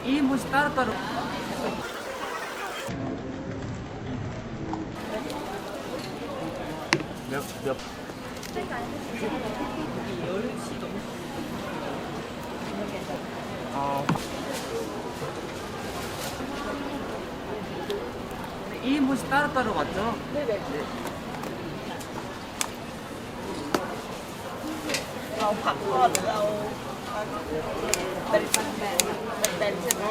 2인분씩 따로따로. 몇? 어. 2인분씩 따로따로 맞죠? 네네.เราผักทอดหรือเอาเป็นเป็นใช่ไหม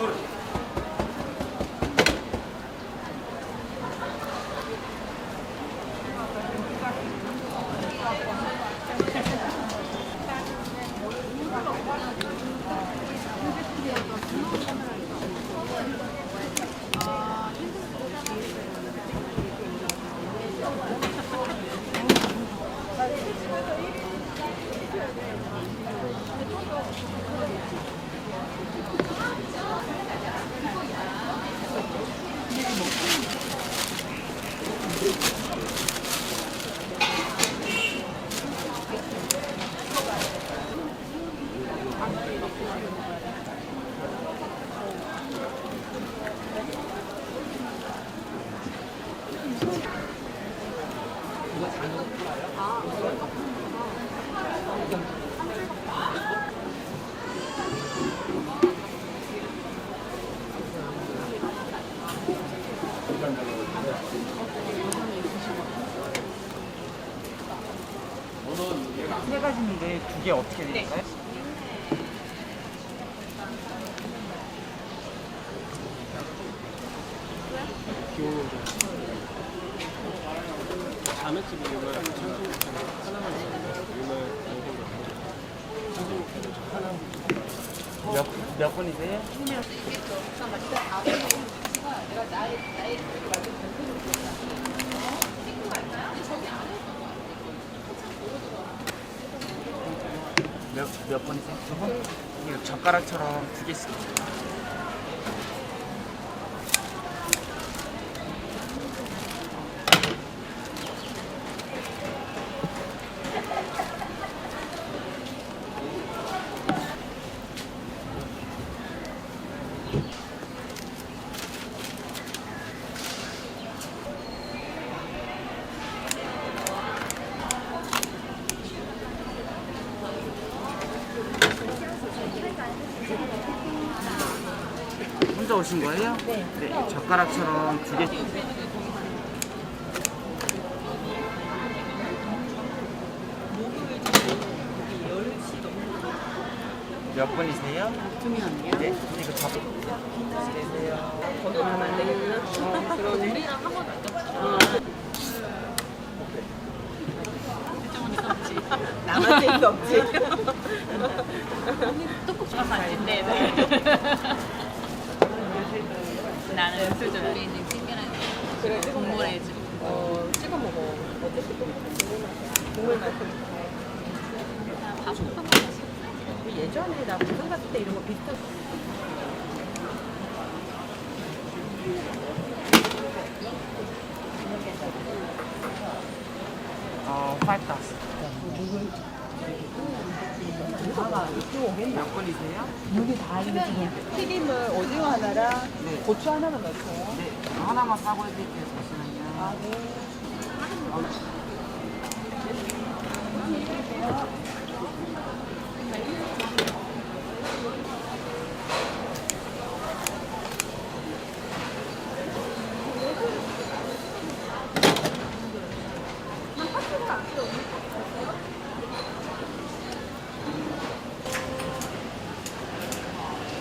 세 가지인데 두 개 어떻게 드릴까요? 자매집 이름을 천송육회 하나만 있어요. 이름을 천송육회 하나. 몇 분이세요? 몇 분이세요? 두 분? 이거 젓가락처럼 두 개씩. 혼자 오신 거예요? 네. 젓가락처럼 두 개. 몇 분이세요? 두 명이요? 네. 이거 접. 계세요. 거기 가면 안 되겠나? 그러네. 우리랑 한 번도 안 겹쳐. 나만 재수 없지. 떡국수가 맛있네. 나는 수저 우리 이제 찐면한 그래, 국물에 좀 찍어 먹어. 어차피 국물 맛이니까. 밥 볶아 먹었어. 예전에 나 부산 갔을 때 이런 거 비슷했어. 몇 분이세요? 여기 다 있는 지금 튀김을 오징어 하나랑 네. 고추 하나만 넣어요. 네. 하나만 싸고 해드릴게요. 잠시만요. 아, 네. 한 파트가 안 들어오는 것 같아요.